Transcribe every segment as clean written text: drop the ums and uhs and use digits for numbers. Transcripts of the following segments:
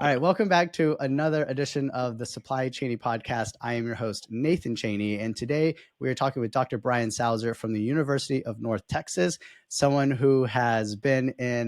All right, welcome back to another edition of the Supply Cheney podcast. I am your host, Nathan Cheney, and today we are talking with Dr. Brian Sauser from the University of North Texas, someone who has been in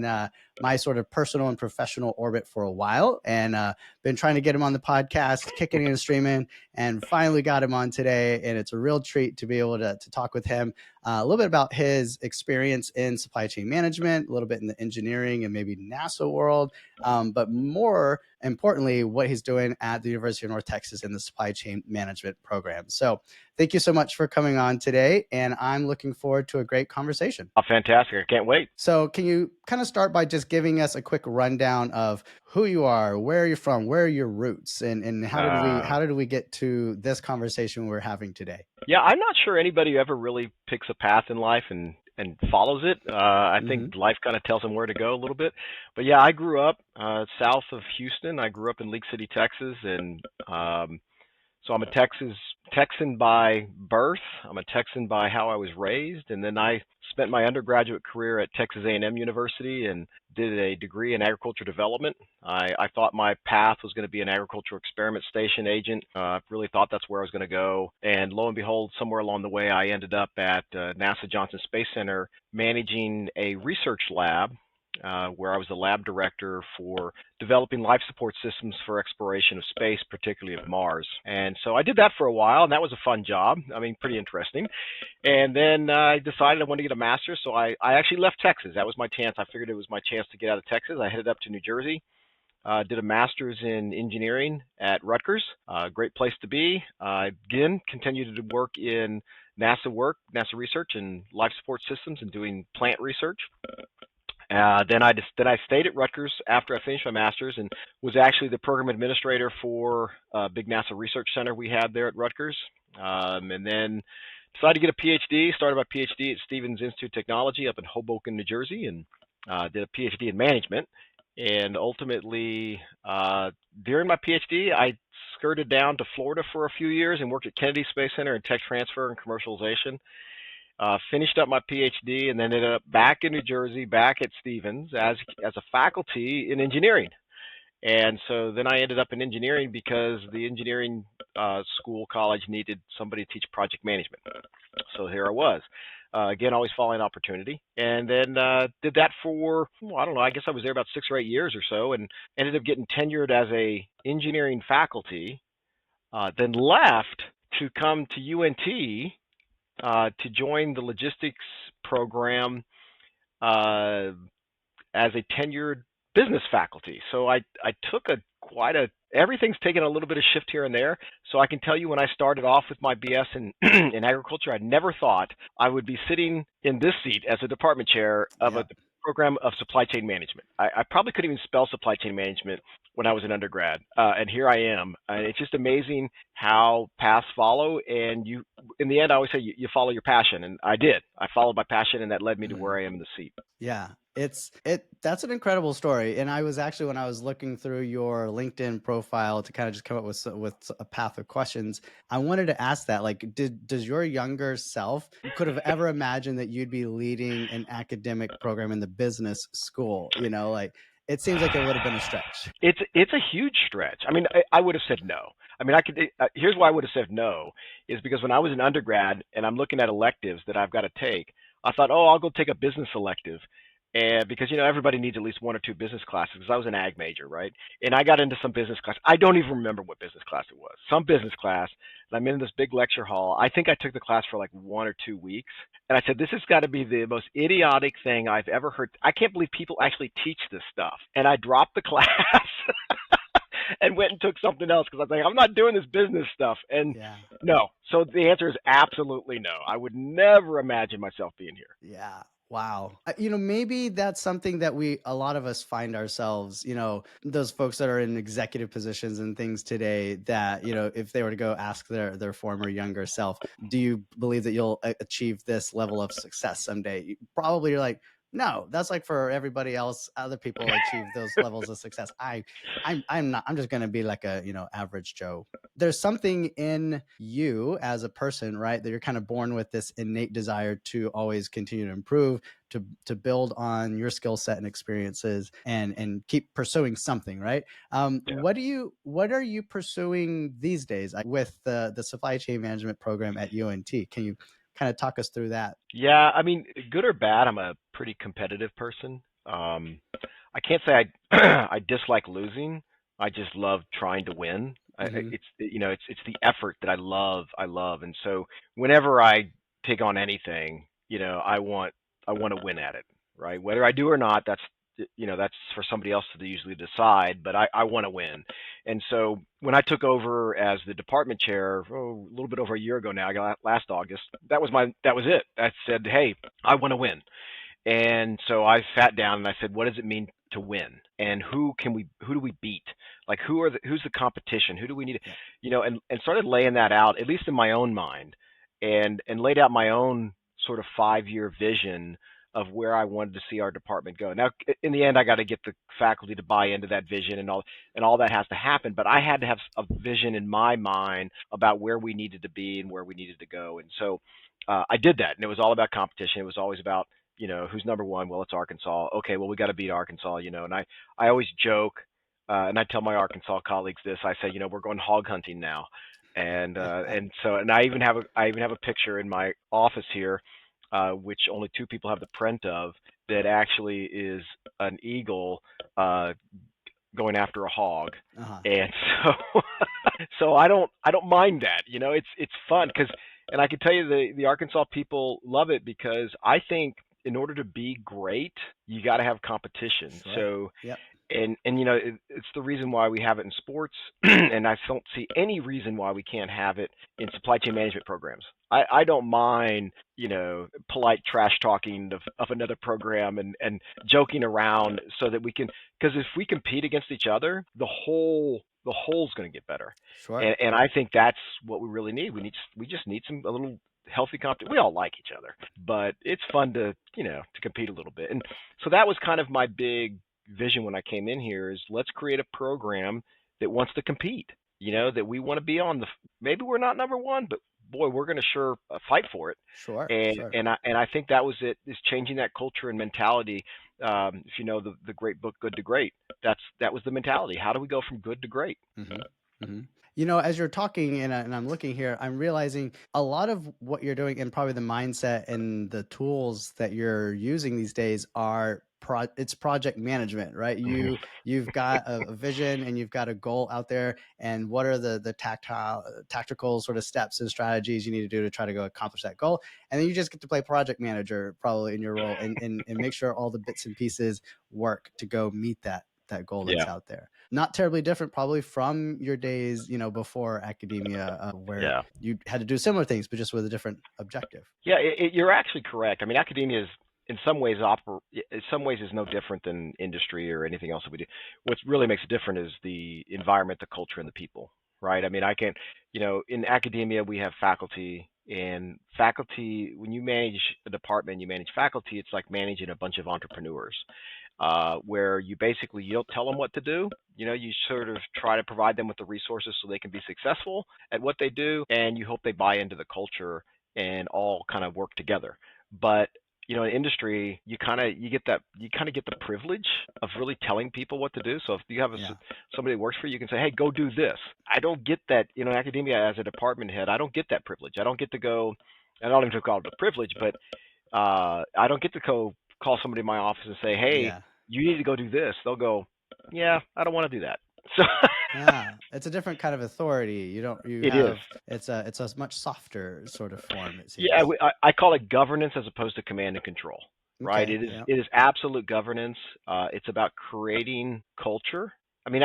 my sort of personal and professional orbit for a while, and been trying to get him on the podcast, kicking and streaming, and finally got him on today. And it's a real treat to be able to talk with him a little bit about his experience in supply chain management, a little bit in the engineering and maybe NASA world, but more importantly, what he's doing at the University of North Texas in the supply chain management program. So thank you so much for coming on today. And I'm looking forward to a great conversation. Oh, fantastic. I can't wait. So can you kind of start by just giving us a quick rundown of who you are, where you're from, where are your roots, and how did we get to this conversation we're having today? Yeah, I'm not sure anybody ever really picks a path in life and follows it. I think life kind of tells them where to go a little bit. But yeah, I grew up south of Houston. I grew up in League City, Texas, and so I'm a Texan by birth. I'm a Texan by how I was raised, and then I spent my undergraduate career at Texas A&M University and did a degree in agriculture development. I thought my path was going to be an agricultural experiment station agent. I really thought that's where I was going to go. And lo and behold, somewhere along the way, I ended up at NASA Johnson Space Center managing a research lab where I was the lab director for developing life support systems for exploration of space, particularly of Mars. And so I did that for a while, and that was a fun job. I mean, pretty interesting. And then I decided I wanted to get a master's, so I actually left Texas. That was my chance. I figured it was my chance to get out of Texas. I headed up to New Jersey. Did a master's in engineering at Rutgers. Great place to be. Again, continued to work in NASA research and life support systems and doing plant research. Then I stayed at Rutgers after I finished my master's and was actually the program administrator for a big NASA research center we had there at Rutgers. And then decided to get a PhD, started my PhD at Stevens Institute of Technology up in Hoboken, New Jersey, and did a PhD in management. And ultimately, during my PhD, I skirted down to Florida for a few years and worked at Kennedy Space Center in tech transfer and commercialization. Finished up my PhD and then ended up back in New Jersey, back at Stevens as a faculty in engineering. And so then I ended up in engineering because the engineering college needed somebody to teach project management. So here I was. Again, always following opportunity. And then did that for, I don't know, I guess I was there about 6 or 8 years or so and ended up getting tenured as a engineering faculty, then left to come to UNT to join the logistics program as a tenured business faculty. So I took everything's taken a little bit of shift here and there. So I can tell you when I started off with my BS in in agriculture, I never thought I would be sitting in this seat as a department chair of a program of supply chain management. I probably couldn't even spell supply chain management when I was an undergrad, and here I am. It's just amazing how paths follow, and you, in the end, I always say you follow your passion, and I did. I followed my passion, and that led me to where I am in the seat. Yeah, that's an incredible story. And I was actually, when I was looking through your LinkedIn profile to kind of just come up with a path of questions, I wanted to ask that, like, does your younger self could have ever imagined that you'd be leading an academic program in the business school? You know, like, it seems like it would have been a stretch. It's a huge stretch. I mean, I would have said no. I mean, here's why I would have said no, is because when I was an undergrad and I'm looking at electives that I've got to take, I thought, oh, I'll go take a business elective. And because, everybody needs at least 1 or 2 business classes, because I was an ag major, right? And I got into some business class. I don't even remember what business class it was. Some business class. And I'm in this big lecture hall. I think I took the class for like 1 or 2 weeks. And I said, this has got to be the most idiotic thing I've ever heard. I can't believe people actually teach this stuff. And I dropped the class and went and took something else because I was like, I'm not doing this business stuff. And no. So the answer is absolutely no. I would never imagine myself being here. Yeah. Wow. Maybe that's something that a lot of us find ourselves, those folks that are in executive positions and things today that, if they were to go ask their former younger self, do you believe that you'll achieve this level of success someday? Probably you're like, No, that's like for everybody else. Other people achieve those levels of success. I'm not. I'm just going to be like a average Joe. There's something in you as a person, right? That you're kind of born with this innate desire to always continue to improve, to build on your skill set and experiences, and keep pursuing something, right? Yeah. What are you pursuing these days with the supply chain management program at UNT? Can you kind of talk us through that? Yeah, I mean, good or bad, I'm a pretty competitive person. I can't say I I dislike losing. I just love trying to win. Hmm. It's it's the effort that I love. I love, and so whenever I take on anything, I want to win at it, right? Whether I do or not, that's for somebody else to usually decide. But I want to win, and so when I took over as the department chair, a little bit over a year ago now, I got last August. That was it. I said, hey, I want to win. And so I sat down and I said, what does it mean to win? And who do we beat? Like who's the competition? Who do we need? Yeah. And started laying that out, at least in my own mind, and laid out my own sort of 5-year vision of where I wanted to see our department go. Now, in the end, I got to get the faculty to buy into that vision and all that has to happen. But I had to have a vision in my mind about where we needed to be and where we needed to go. And so I did that, and it was all about competition. It was always about who's number one? Well, it's Arkansas. Okay, well, we got to beat Arkansas, and I always joke, and I tell my Arkansas colleagues this. I say, we're going hog hunting now, and I even have a picture in my office here, which only two people have the print of, that actually is an eagle going after a hog, Uh-huh. and so so I don't mind that. It's fun because, and I can tell you the Arkansas people love it because I think in order to be great, you got to have competition. Sure. So Yep. and it's the reason why we have it in sports, and I don't see any reason why we can't have it in supply chain management programs. I don't mind polite trash talking of another program and joking around so that we can, because if we compete against each other, the whole's going to get better, Sure. and I think that's what we really need. We just need a little healthy competition. We all like each other, but it's fun to compete a little bit, and so that was kind of my big vision when I came in here, is let's create a program that wants to compete. That we want to be on the. Maybe we're not number one, but boy, we're going to sure fight for it. Sure. And Sure. I think that was it. Is changing that culture and mentality. If you know the great book Good to Great, that was the mentality. How do we go from good to great? Hmm. Hmm. As you're talking and I'm looking here, I'm realizing a lot of what you're doing and probably the mindset and the tools that you're using these days are it's project management, right? You've got a vision and you've got a goal out there, and what are the tactical sort of steps and strategies you need to do to try to go accomplish that goal, and then you just get to play project manager probably in your role and make sure all the bits and pieces work to go meet that goal that's Yeah, out there. Not terribly different probably from your days, before academia, where yeah. you had to do similar things, but just with a different objective. Yeah, you're actually correct. I mean, academia is in some ways in some ways is no different than industry or anything else that we do. What really makes it different is the environment, the culture, and the people, right? I mean, I can, in academia we have faculty, and faculty, when you manage a department, you manage faculty. It's like managing a bunch of entrepreneurs, where you don't tell them what to do. You sort of try to provide them with the resources so they can be successful at what they do, and you hope they buy into the culture and all kind of work together. But in industry, you kind of get the privilege of really telling people what to do. So if you have Yeah. somebody that works for you, you can say, "Hey, go do this." I don't get that. Academia, as a department head, I don't get that privilege. I don't get to go. I don't even call it a privilege, but I don't get to go call somebody in my office and say, "Hey, Yeah. you need to go do this." They'll go, "Yeah, I don't want to do that." So Yeah. It's a different kind of authority. You it is. have it's a much softer sort of form, it Yeah, seems. I call it governance as opposed to command and control, right? Okay. Yeah. It is absolute governance. It's about creating culture. I mean,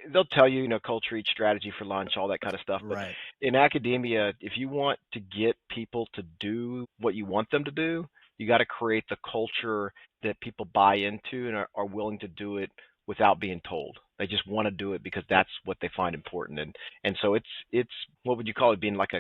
they'll tell you, culture eats strategy for lunch, all that kind of stuff. But Right. in academia, if you want to get people to do what you want them to do, you got to create the culture that people buy into and are willing to do it without being told. They just want to do it because that's what they find important. And so it's what would you call it? Being like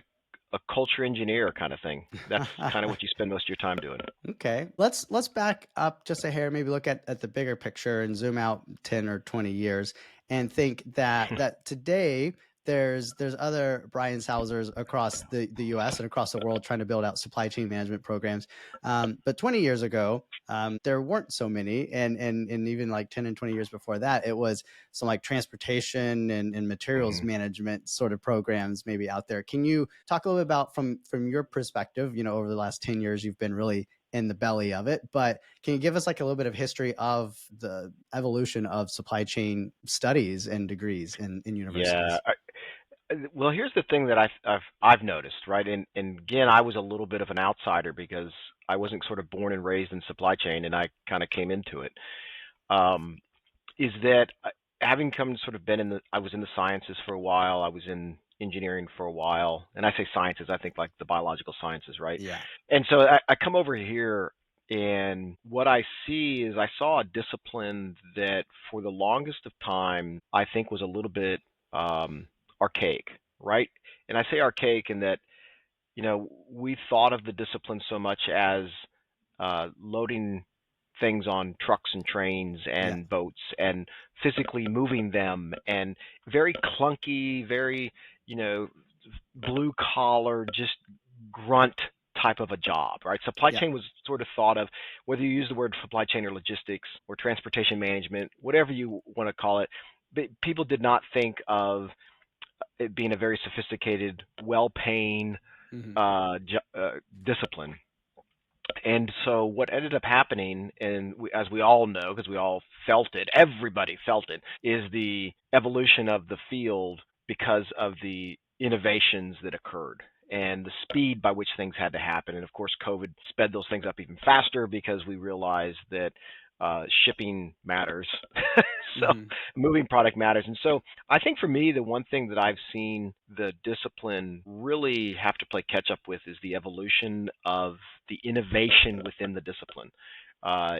a culture engineer kind of thing. That's kind of what you spend most of your time doing. Okay. Let's back up just a hair, maybe look at the bigger picture and zoom out 10 or 20 years and think that today there's other Brian Sausers across the US and across the world trying to build out supply chain management programs. But 20 years ago, there weren't so many, and even like 10 and 20 years before that, it was some like transportation and materials Hmm. management sort of programs maybe out there. Can you talk a little bit about from your perspective, over the last 10 years, you've been really in the belly of it, but can you give us like a little bit of history of the evolution of supply chain studies and degrees in Yeah. universities? Well, here's the thing that I've noticed, right? And again, I was a little bit of an outsider because I wasn't sort of born and raised in supply chain, and I kind of came into it. Um, is that having come sort of been I was in the sciences for a while, I was in engineering for a while, and I say sciences, I think like the biological sciences, right? Yeah. And so I come over here, and what I see is I saw a discipline that for the longest of time I think was a little bit archaic, right? And I say archaic in that we thought of the discipline so much as loading things on trucks and trains Yeah. and boats and physically moving them and very clunky, very, you know, blue collar, just grunt type of a job, right? Supply Yeah. chain was sort of thought of, whether you use the word supply chain or logistics or transportation management, whatever you want to call it, but people did not think of it being a very sophisticated, well-paying Hmm. discipline. And so what ended up happening, and as we all know, because we all felt it, everybody felt it, is the evolution of the field because of the innovations that occurred and the speed by which things had to happen. And of course, COVID sped those things up even faster because we realized that shipping matters. So Hmm. moving product matters. And so I think for me, the one thing that I've seen the discipline really have to play catch up with is the evolution of the innovation within the discipline.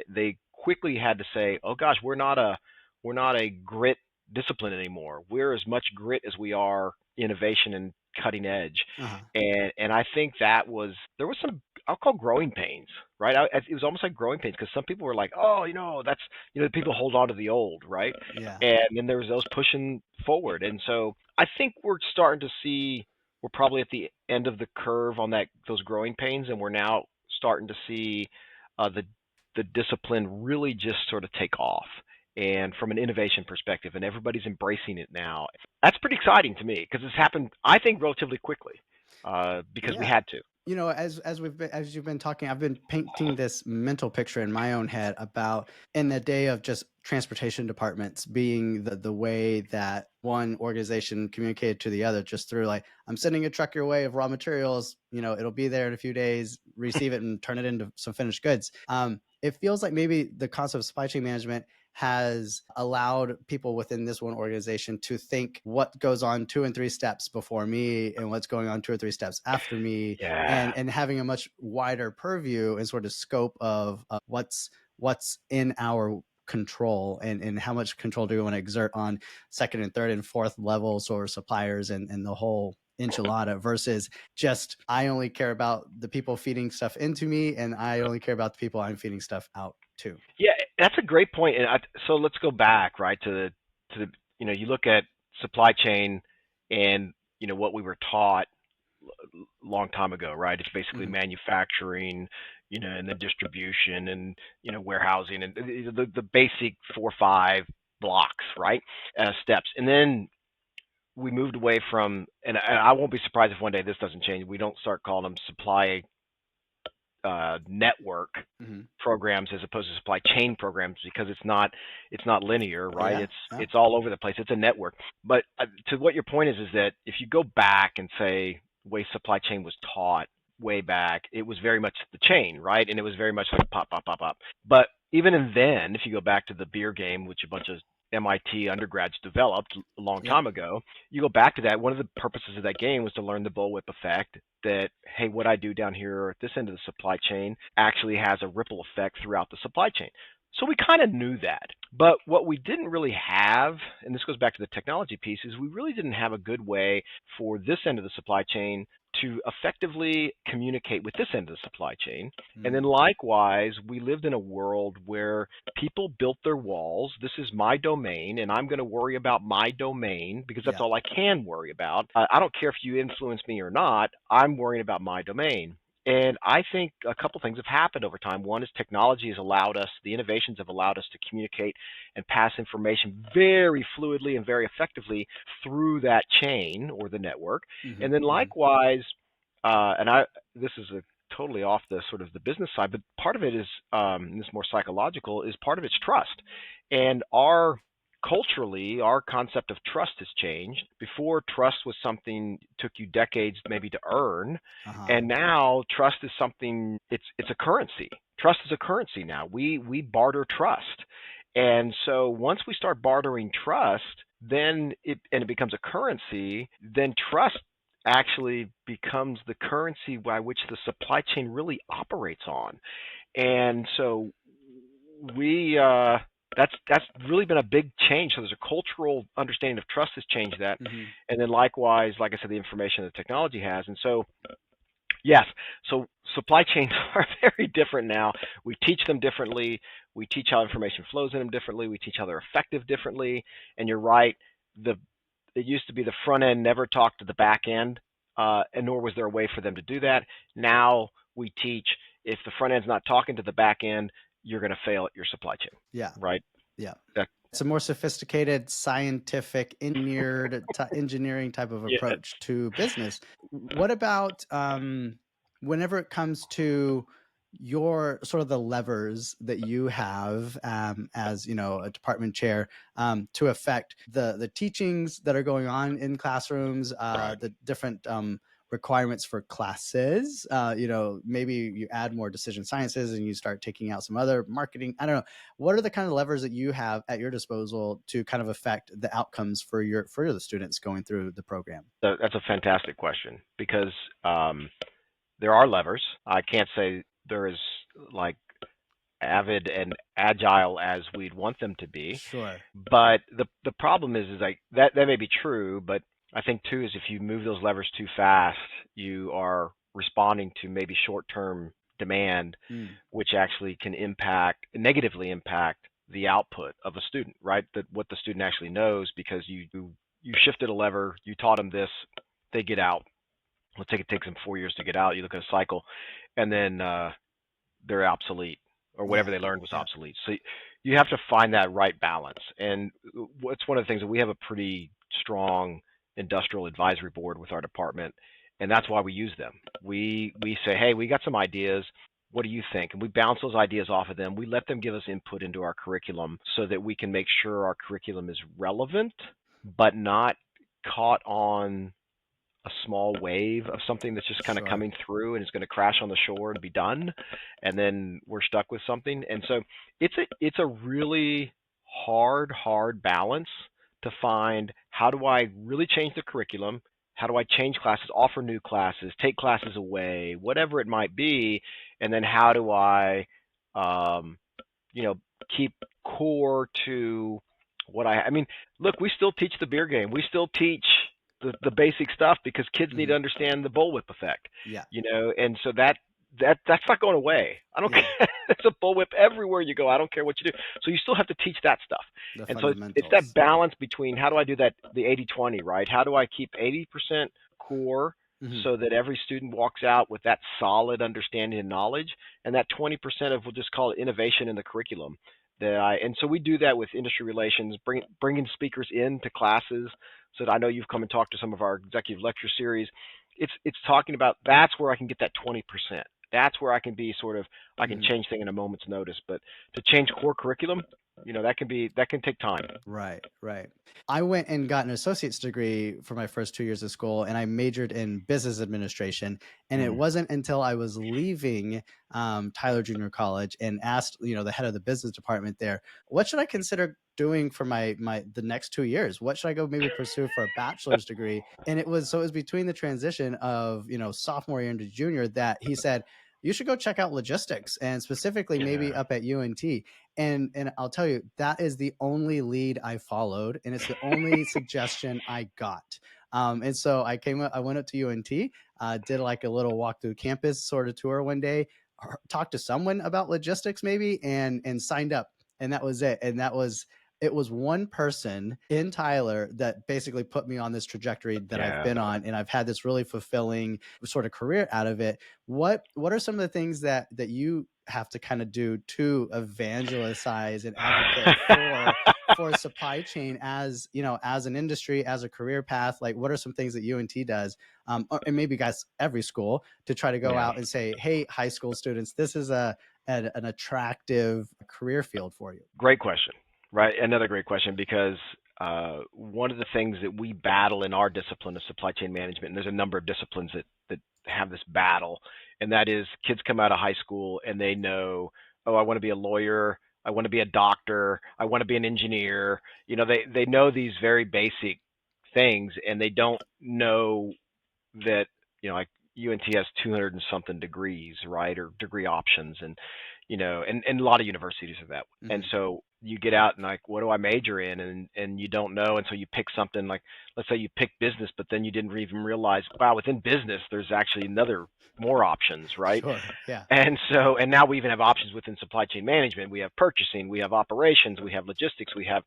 They quickly had to say, "Oh gosh, we're not a grit discipline anymore. We're as much grit as we are innovation and cutting edge." Uh-huh. And I think there was some, I'll call, growing pains, right? It was almost like growing pains because some people were like, "Oh, that's people hold on to the old, right?" Yeah. And then there was those pushing forward, and so I think we're starting to see we're probably at the end of the curve on those growing pains, and we're now starting to see the discipline really just sort of take off, and from an innovation perspective, and everybody's embracing it now. That's pretty exciting to me because it's happened, I think, relatively quickly because we Yeah. had to. As you've been talking, I've been painting this mental picture in my own head about in the day of just transportation departments being the way that one organization communicated to the other just through like, I'm sending a truck your way of raw materials, it'll be there in a few days, receive it and turn it into some finished goods. It feels like maybe the concept of supply chain management has allowed people within this one organization to think what goes on 2 and 3 steps before me and what's going on 2 or 3 steps after me, Yeah. and having a much wider purview and sort of scope of what's in our control, and how much control do we want to exert on second and third and fourth levels or suppliers and the whole enchilada versus just I only care about the people feeding stuff into me and I only care about the people I'm feeding stuff out to. Yeah, that's a great point. And so let's go back, right, to the you look at supply chain and what we were taught long time ago, right? It's basically Mm-hmm. manufacturing, and then distribution and warehousing and the basic 4 or 5 blocks, right? Steps. And then we moved away from, and I won't be surprised if one day this doesn't change. We don't start calling them supply network Mm-hmm. programs as opposed to supply chain programs because it's not linear, right? Yeah. it's Yeah. it's all over the place. It's a network. But to what your point is that if you go back and say the way supply chain was taught way back, it was very much the chain, right? And it was very much like pop pop pop pop. But even then, if you go back to the beer game, which a bunch of MIT undergrads developed a long Yep. time ago, you go back to that. One of the purposes of that game was to learn the bullwhip effect, that, hey, what I do down here at this end of the supply chain actually has a ripple effect throughout the supply chain. So we kind of knew that. But what we didn't really have, and this goes back to the technology piece, is we really didn't have a good way for this end of the supply chain to effectively communicate with this end of the supply chain. And then likewise, we lived in a world where people built their walls. This is my domain, and I'm going to worry about my domain because that's Yeah. all I can worry about. I don't care if you influence me or not. I'm worrying about my domain. And I think a couple things have happened over time. One is technology has allowed us, the innovations have allowed us to communicate and pass information very fluidly and very effectively through that chain or the network. And then likewise, this is a totally off the sort of the business side, but part of it is, and this is more psychological, is part of it's trust. And culturally, our concept of trust has changed. Before, trust was something took you decades maybe to earn, and now trust is something. It's a currency. Trust is a currency now. We barter trust, and so once we start bartering trust, then it becomes a currency. Then trust actually becomes the currency by which the supply chain really operates on, and so we. That's really been a big change. So there's a cultural understanding of trust has changed that, and then likewise, like I said, the information that technology has, and so yes, so supply chains are very different now. We teach them differently. We teach how information flows in them differently. We teach how they're effective differently. And you're right, it used to be the front end never talked to the back end, and nor was there a way for them to do that. Now we teach if the front end's not talking to the back end, you're going to fail at your supply chain. Yeah. Right. Yeah. It's a more sophisticated, scientific, engineering type of approach to business. What about whenever it comes to your sort of the levers that you have as a department chair to affect the teachings that are going on in classrooms, the different requirements for classes, maybe you add more decision sciences and you start taking out some other marketing. I don't know. What are the kind of levers that you have at your disposal to kind of affect the outcomes for the students going through the program? That's a fantastic question because there are levers. I can't say they're as like avid and agile as we'd want them to be. Sure. But the problem is like that may be true, but I think too is if you move those levers too fast, you are responding to maybe short-term demand, which actually can negatively impact the output of a student, right? What the student actually knows because you shifted a lever, you taught them this, they get out. Let's say it takes them 4 years to get out. You look at a cycle, and then they're obsolete, or whatever they learned was obsolete. So you have to find that right balance. And it's one of the things that we have a pretty strong industrial advisory board with our department, and that's why we use them. We say, hey, we got some ideas. What do you think? And we bounce those ideas off of them. We let them give us input into our curriculum so that we can make sure our curriculum is relevant, but not caught on a small wave of something that's just kind of coming through and is going to crash on the shore and be done, and then we're stuck with something. And so it's a really hard balance to find how do I really change the curriculum, how do I change classes, offer new classes, take classes away, whatever it might be, and then how do I keep core to what I mean, look, we still teach the beer game. We still teach the basic stuff because kids need to understand the bullwhip effect. Yeah. And so that's not going away. I don't care. There's a bullwhip everywhere you go. I don't care what you do. So you still have to teach that stuff. And so it's that balance between how do I do that, the 80-20, right? How do I keep 80% core so that every student walks out with that solid understanding and knowledge, and that 20% of, we'll just call it innovation in the curriculum. And so we do that with industry relations, bringing speakers into classes. So that I know you've come and talked to some of our executive lecture series. It's talking about that's where I can get that 20%. That's where I can be I can change things in a moment's notice. But to change core curriculum, that can take time. Right. I went and got an associate's degree for my first 2 years of school, and I majored in business administration. And it wasn't until I was leaving Tyler Junior College and asked, the head of the business department there, what should I consider doing for the next 2 years? What should I go maybe pursue for a bachelor's degree? And it was between the transition of, sophomore year into junior that he said, you should go check out logistics, and specifically maybe Yeah. up at UNT. And I'll tell you, that is the only lead I followed, and it's the only suggestion I got. And so I went up to UNT, did like a little walk through campus sort of tour one day, talked to someone about logistics maybe, and signed up, and that was it. And it was one person in Tyler that basically put me on this trajectory that I've Yeah. been on, and I've had this really fulfilling sort of career out of it. What are some of the things that you have to kind of do to evangelize and advocate for supply chain, as you know, as an industry, as a career path? Like, what are some things that UNT does, and maybe guys every school, to try to go Yeah. out and say, hey, high school students, this is an attractive career field for you? Great question. Right. Another great question, because one of the things that we battle in our discipline of supply chain management, and there's a number of disciplines that have this battle, and that is kids come out of high school and they know, oh, I want to be a lawyer, I want to be a doctor, I want to be an engineer. You know, they know these very basic things, and they don't know that, you know, like UNT has 200 and something degrees, right, or degree options, and you know, and a lot of universities are that. And Mm-hmm. so you get out and like, what do I major in? And you don't know, and so you pick something like, let's say you pick business, but then you didn't even realize, wow, within business there's actually another more options, right? Sure. Yeah. And so, and now we even have options within supply chain management. We have purchasing, we have operations, we have logistics, we have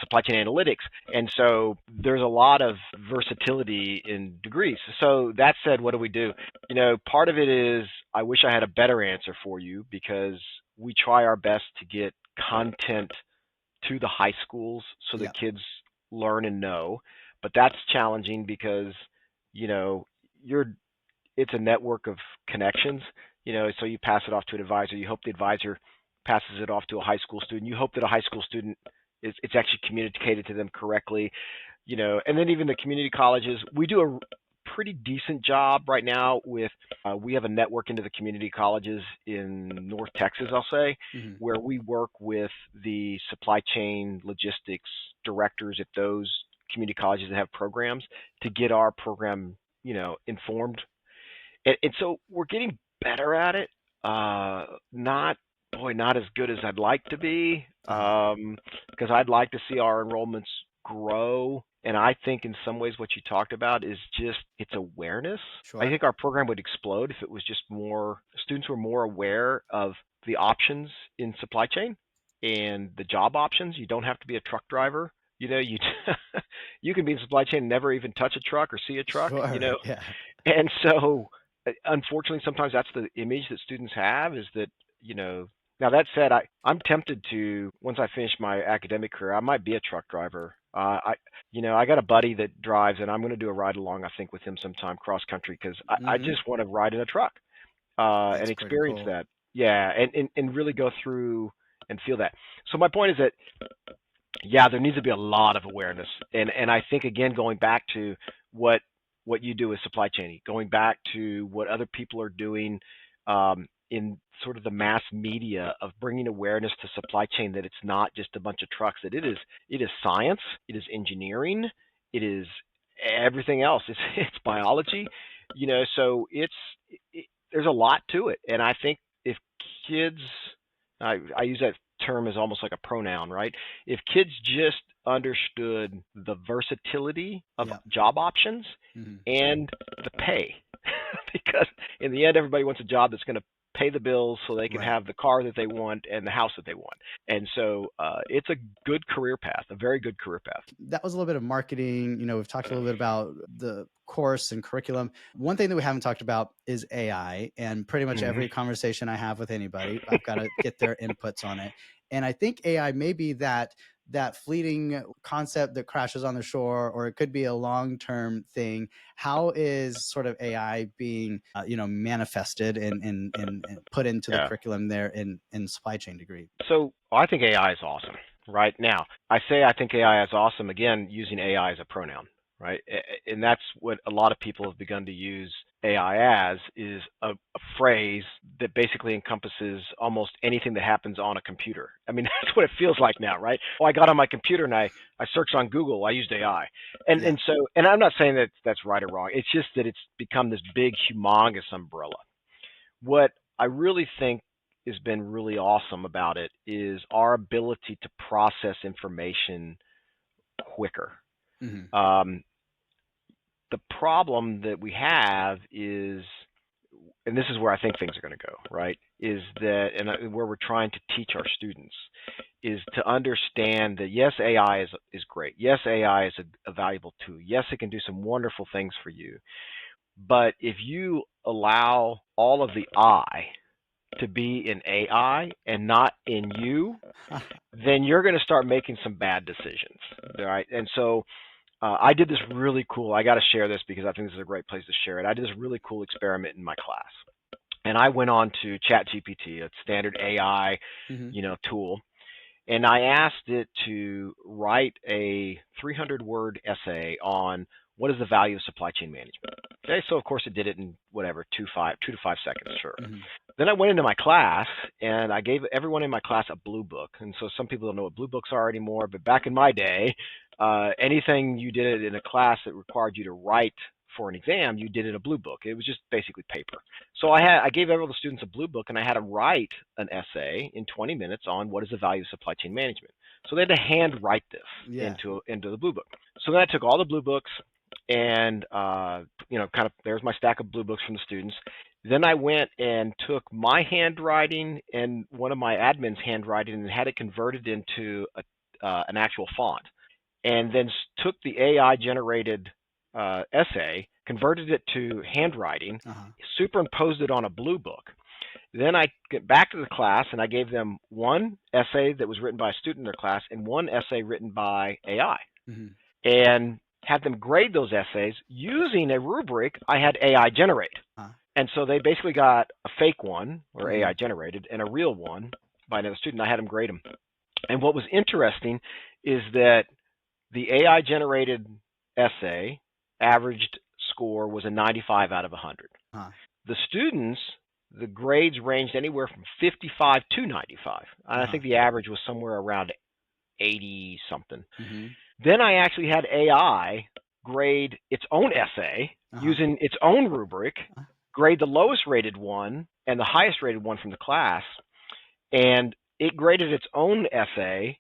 supply chain analytics. And so there's a lot of versatility in degrees. So that said, what do we do? You know, part of it is, I wish I had a better answer for you, because we try our best to get content to the high schools so Yeah. that kids learn and know. But that's challenging because, you know, it's a network of connections, you know, so you pass it off to an advisor. You hope the advisor passes it off to a high school student. You hope that a high school student it's actually communicated to them correctly, you know. And then even the community colleges, we do a pretty decent job right now with, we have a network into the community colleges in North Texas, I'll say, Mm-hmm. where we work with the supply chain logistics directors at those community colleges that have programs to get our program, you know, informed. And so we're getting better at it. Not not as good as I'd like to be, Uh-huh. because I'd like to see our enrollments grow. And I think in some ways what you talked about is just, it's awareness. I Sure. think our program would explode if it was just more students were more aware of the options in supply chain and the job options. You don't have to be a truck driver. You know, you you can be in supply chain and never even touch a truck or see a truck, you Sure. know. Yeah. And so, unfortunately, sometimes that's the image that students have, is that, you know, now that said, I'm tempted to, once I finish my academic career, I might be a truck driver. You know, I got a buddy that drives, and I'm going to do a ride along, I think, with him sometime cross country, because I Mm-hmm. just want to ride in a truck, and That's pretty experience cool. that. Yeah, and really go through and feel that. So my point is that, yeah, there needs to be a lot of awareness, and I think, again, going back to what you do with supply chain, going back to what other people are doing, in sort of the mass media of bringing awareness to supply chain, that it's not just a bunch of trucks, that it is science, it is engineering, it is everything else. It's biology, you know. So there's a lot to it, and I think if kids, I use that term as almost like a pronoun, right? If kids just understood the versatility of Yeah. job options Mm-hmm. and the pay, because in the end, everybody wants a job that's going to pay the bills so they can Right. have the car that they want and the house that they want. And so it's a good career path, a very good career path. That was a little bit of marketing. You know, we've talked a little bit about the course and curriculum. One thing that we haven't talked about is AI. And pretty much Hmm. every conversation I have with anybody, I've got to get their inputs on it. And I think AI may be that fleeting concept that crashes on the shore, or it could be a long-term thing. How is sort of AI being, you know, manifested and put into the Yeah. curriculum there in supply chain degree? So I think AI is awesome. Right now, I say I think AI is awesome, again, using AI as a pronoun, right? And that's what a lot of people have begun to use AI as, is a phrase that basically encompasses almost anything that happens on a computer. I mean, that's what it feels like now, right? Oh, I got on my computer and I searched on Google, I used AI. Yeah. And so, and I'm not saying that that's right or wrong. It's just that it's become this big, humongous umbrella. what I really think has been really awesome about it is our ability to process information quicker. Mm-hmm. Um, the problem that we have is, and this is where I think things are going to go, right? Is that, and where we're trying to teach our students, is to understand that yes, AI is great. Yes, AI is a valuable tool. Yes, it can do some wonderful things for you. But if you allow all of the I to be in AI and not in you, then you're going to start making some bad decisions, right? And so I did this really cool. I got to share this because I think this is a great place to share it. I did this really cool experiment in my class, and I went on to ChatGPT, a standard AI, Mm-hmm. tool, and I asked it to write a 300-word essay on what is the value of supply chain management. Okay, so of course it did it in whatever 2 to 5 seconds, sure. Mm-hmm. Then I went into my class and I gave everyone in my class a blue book. And so some people don't know what blue books are anymore, but back in my day, anything you did in a class that required you to write for an exam, you did in a blue book. It was just basically paper. So I gave all the students a blue book and I had them write an essay in 20 minutes on what is the value of supply chain management. So they had to hand write this Yeah. into the blue book. So then I took all the blue books and kind of there's my stack of blue books from the students. Then I went and took my handwriting and one of my admin's handwriting and had it converted into an actual font, and then took the AI generated essay, converted it to handwriting, Uh-huh. superimposed it on a blue book. Then I get back to the class and I gave them one essay that was written by a student in their class and one essay written by AI, Mm-hmm. and had them grade those essays using a rubric I had AI generate. Uh-huh. And so they basically got a fake one, or Mm-hmm. AI generated, and a real one by another student. I had them grade them. And what was interesting is that the AI generated essay averaged score was a 95 out of 100. Uh-huh. The students, the grades ranged anywhere from 55 to 95. And I Uh-huh. think the average was somewhere around 80 something. Mm-hmm. Then I actually had AI grade its own essay Uh-huh. using its own rubric, Uh-huh. grade the lowest rated one and the highest rated one from the class, and it graded its own essay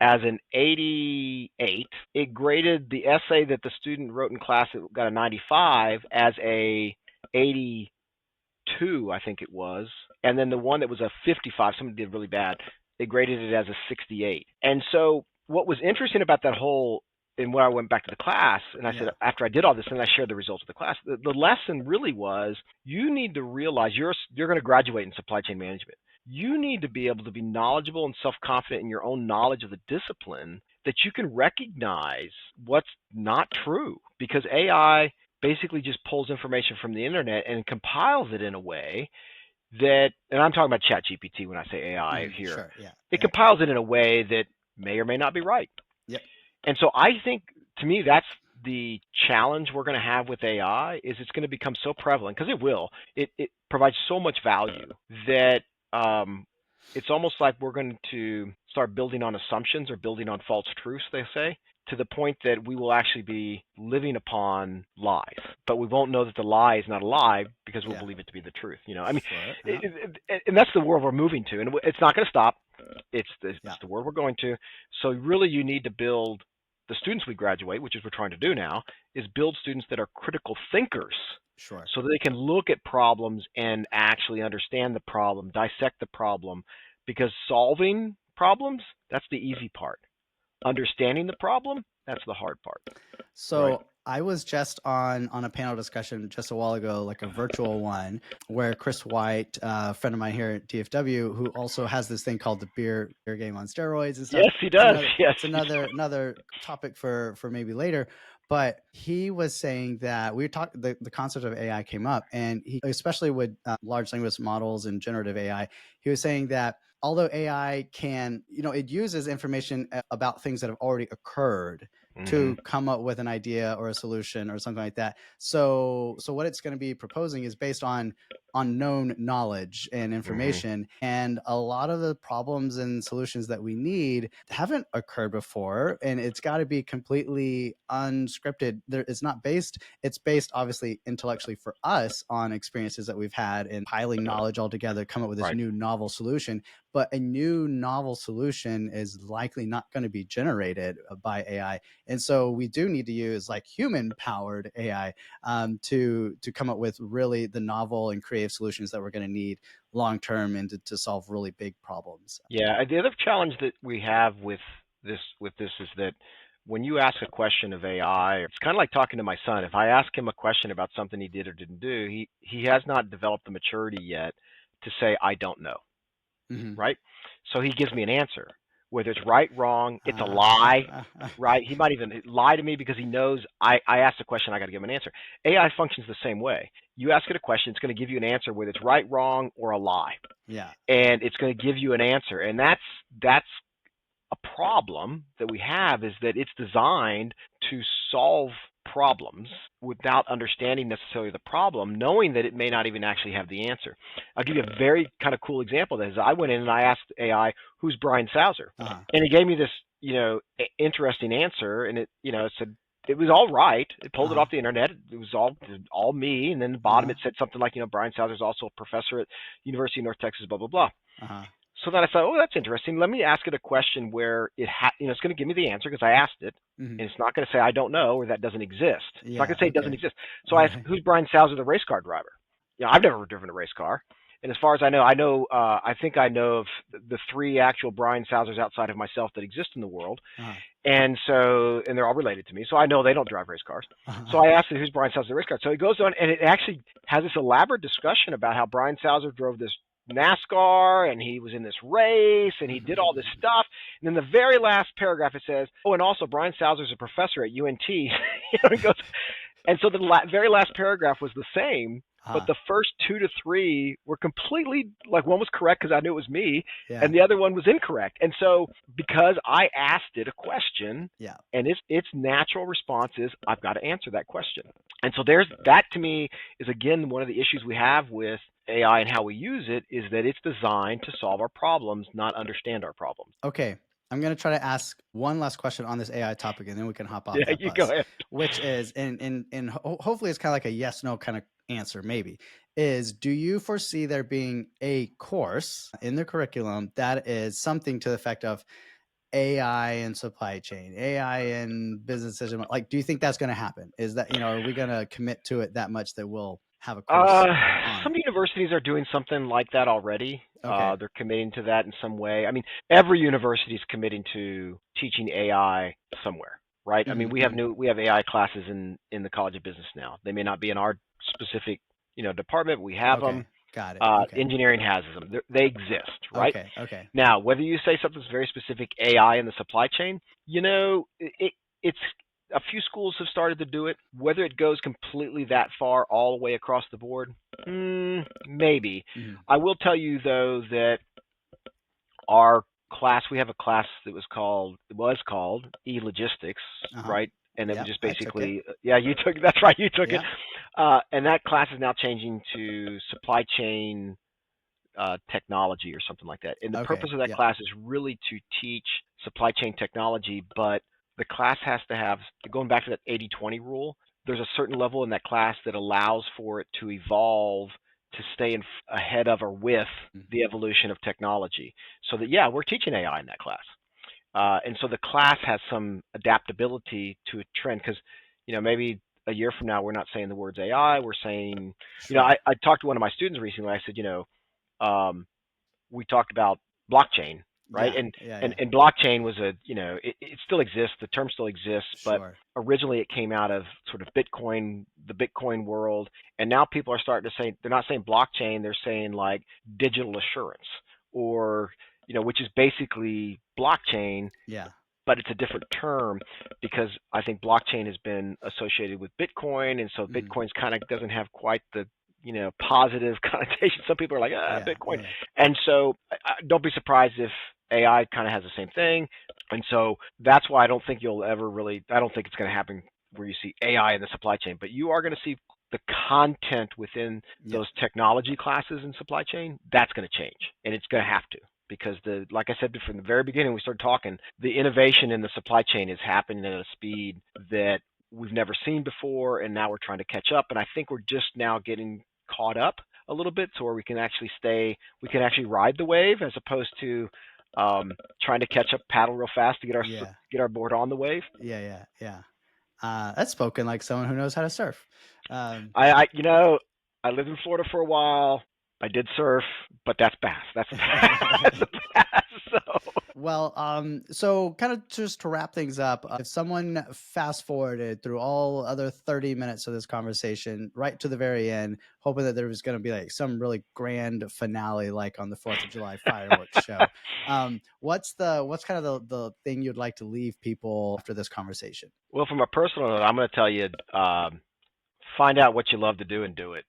as an 88. It graded the essay that the student wrote in class that got a 95 as a 82, I think it was. And then the one that was a 55, somebody did really bad, they graded it as a 68. And so what was interesting about that whole, and when I went back to the class and I said, after I did all this, and I shared the results of the class, the lesson really was you need to realize you're going to graduate in supply chain management. You need to be able to be knowledgeable and self-confident in your own knowledge of the discipline that you can recognize what's not true, because AI basically just pulls information from the internet and compiles it in a way that, and I'm talking about ChatGPT when I say AI here, Sure. Yeah. it compiles it in a way that may or may not be right. Yep. And so I think, to me, that's the challenge we're going to have with AI, is it's going to become so prevalent, because it will. It provides so much value that it's almost like we're going to start building on assumptions or building on false truths, they say, to the point that we will actually be living upon lies. But we won't know that the lie is not a lie because we'll believe it to be the truth. I mean, Sure. Yeah. and that's the world we're moving to, and it's not going to stop. It's the world we're going to. So really, you need to build the students we graduate, which is what we're trying to do now, is build students that are critical thinkers. Sure. So that they can look at problems and actually understand the problem, dissect the problem, because solving problems, that's the easy part. Understanding the problem, that's the hard part. So Right. I was just on a panel discussion just a while ago, like a virtual one, where Chris White, a friend of mine here at DFW, who also has this thing called the beer game on steroids and stuff. Yes, he does. It's another topic for maybe later. But he was saying that we were talking, the concept of AI came up, and he, especially with large language models and generative AI, he was saying that although AI can, it uses information about things that have already occurred to come up with an idea or a solution or something like that. So what it's going to be proposing is based on unknown knowledge and Hmm. information. And a lot of the problems and solutions that we need haven't occurred before. And it's got to be completely unscripted. It's not based, it's based obviously intellectually for us on experiences that we've had and piling knowledge all together, come up with this Right. new novel solution. But a new novel solution is likely not going to be generated by AI. And so we do need to use like human powered AI to come up with really the novel and creative solutions that we're going to need long term and to solve really big problems. Yeah. The other challenge that we have with this is that when you ask a question of AI, it's kind of like talking to my son. If I ask him a question about something he did or didn't do, he has not developed the maturity yet to say I don't know. Mm-hmm. Right? So he gives me an answer, whether it's right, wrong, it's a lie, right? He might even lie to me because he knows I asked a question, I got to give him an answer. AI functions the same way. You ask it a question, it's going to give you an answer, whether it's right, wrong, or a lie, Yeah. and it's going to give you an answer, and that's a problem that we have is that it's designed to solve problems without understanding necessarily the problem, knowing that it may not even actually have the answer. I'll give you a very kind of cool example of that. Is I went in and I asked AI, "Who's Brian Sauser?" Uh-huh. And it gave me this, interesting answer, and it said it was all right. It pulled it Uh-huh. off the internet. It was all me, and then the bottom Uh-huh. it said something like, Brian Sauser is also a professor at University of North Texas, blah blah blah. Uh-huh. So then I thought, oh, that's interesting. Let me ask it a question where it's going to give me the answer because I asked it, Mm-hmm. and it's not going to say I don't know or that doesn't exist. It's not Yeah. going to say it doesn't Okay. exist. So I asked, who's Brian Sauser, the race car driver? I've never driven a race car, and as far as I know, I think I know of the three actual Brian Sausers outside of myself that exist in the world, Uh-huh. and they're all related to me. So I know they don't drive race cars. So Uh-huh. I asked it, who's Brian Sauser, the race car? So he goes on, and it actually has this elaborate discussion about how Brian Sauser drove this NASCAR and he was in this race and he did all this stuff. And then the very last paragraph it says, "Oh, and also Brian Sauser is a professor at UNT." It goes, and so the very last paragraph was the same, but Uh-huh. the first two to three were completely like one was correct because I knew it was me, Yeah. and the other one was incorrect. And so because I asked it a question, Yeah. and its natural response is I've got to answer that question. And so there's that to me is again one of the issues we have with AI and how we use it is that it's designed to solve our problems, not understand our problems. Okay. I'm going to try to ask one last question on this AI topic and then we can hop off Yeah, that you go bus, ahead. which is, hopefully it's kind of like a yes, no kind of answer, maybe, is do you foresee there being a course in the curriculum that is something to the effect of AI and supply chain, AI and business decision? Like, do you think that's going to happen? Is that, are we going to commit to it that much that we'll have a course Uh, on some it? universities are doing something like that already. Okay. They're committing to that in some way. I mean, every university is committing to teaching AI somewhere, right? I mean, Hmm. we have AI classes in the College of Business now. They may not be in our specific, department. We have Okay. them. Got it. Okay. Engineering has them. They exist, right? Okay. Okay. Now, whether you say something's very specific AI in the supply chain, it's a few schools have started to do it. Whether it goes completely that far all the way across the board, maybe. Hmm. I will tell you though that our class, we have a class that was called e-logistics, Uh-huh. right? And it was Yep. just I took it. basically, yeah, you took that's right, you took it. Yeah. And that class is now changing to supply chain technology or something like that. And the purpose Okay. of that Yep. class is really to teach supply chain technology, but the class has to have, going back to that 80/20 rule, there's a certain level in that class that allows for it to evolve to stay ahead of or with Mm. the evolution of technology. So that, yeah, we're teaching AI in that class. And so the class has some adaptability to a trend because, maybe a year from now, we're not saying the words AI, we're saying, Sure. I talked to one of my students recently. I said, um, we talked about blockchain, right? Yeah. Yeah. And Yeah. and blockchain was it still exists, the term still exists, but Sure. originally it came out of sort of Bitcoin, the Bitcoin world, and now people are starting to say they're not saying blockchain, they're saying like digital assurance or which is basically blockchain, Yeah. but it's a different term because I think blockchain has been associated with Bitcoin, and so Mm. Bitcoin's kind of doesn't have quite the positive connotation. Some people are like, Yeah. Bitcoin, Yeah. and so don't be surprised if AI kind of has the same thing, and so that's why I don't think you'll ever really. I don't think it's going to happen where you see AI in the supply chain, but you are going to see the content within Yep. those technology classes in supply chain, that's going to change, and it's going to have to. Because like I said from the very beginning, we started talking, the innovation in the supply chain is happening at a speed that we've never seen before, and now we're trying to catch up. And I think we're just now getting caught up a little bit, so where we can actually ride the wave as opposed to trying to catch up, paddle real fast to get our board on the wave. Yeah. That's spoken like someone who knows how to surf. I lived in Florida for a while. I did surf, but that's bass. That's bass. So. Well, so kind of just to wrap things up, if someone fast forwarded through all other 30 minutes of this conversation right to the very end, hoping that there was going to be like some really grand finale, like on the 4th of July fireworks show, what's kind of the thing you'd like to leave people after this conversation? Well, from a personal note, I'm going to tell you, find out what you love to do and do it.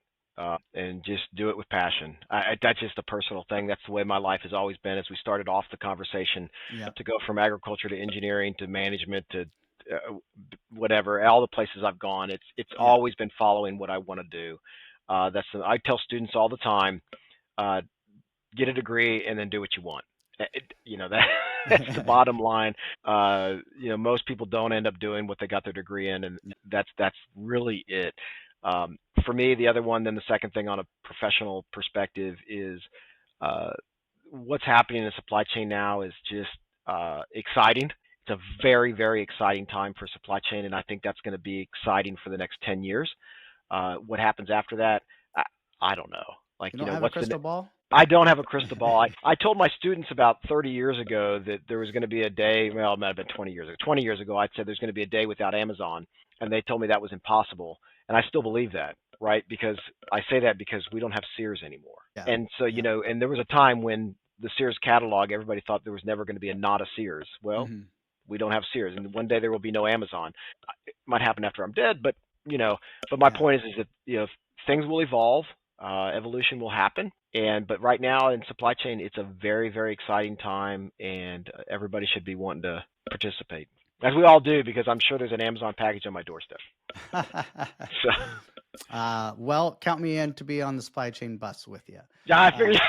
And just do it with passion. That's just a personal thing. That's the way my life has always been. As we started off the conversation, to go from agriculture to engineering to management to whatever, all the places I've gone, it's always been following what I want to do. I tell students all the time, get a degree and then do what you want. That's the bottom line. Most people don't end up doing what they got their degree in, and that's really it. For me, the other one, then the second thing on a professional perspective is what's happening in the supply chain now is just exciting. It's a very, very exciting time for supply chain, and I think that's going to be exciting for the next 10 years. What happens after that, I don't know. Like, you don't have a crystal ball? I don't have a crystal ball. I told my students about 30 years ago that there was going to be a day, well, it might have been 20 years ago. 20 years ago, I said there's going to be a day without Amazon, and they told me that was impossible. And I still believe that, right? Because I say that because we don't have Sears anymore. Yeah. And so, and there was a time when the Sears catalog, everybody thought there was never going to be a not a Sears. Well, we don't have Sears, and one day there will be no Amazon. It might happen after I'm dead, but my point is that things will evolve, evolution will happen, but right now in supply chain, it's a very, very exciting time, and everybody should be wanting to participate, as we all do, because I'm sure there's an Amazon package on my doorstep. Well, count me in to be on the supply chain bus with you. Yeah, I figured.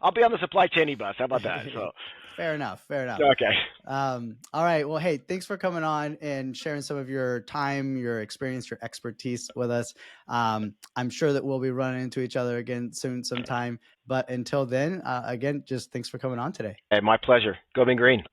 I'll be on the supply chain bus. How about that? So. Fair enough. Okay. All right. Well, hey, thanks for coming on and sharing some of your time, your experience, your expertise with us. I'm sure that we'll be running into each other again soon sometime. But until then, again, just thanks for coming on today. Hey, my pleasure. Go Big Green.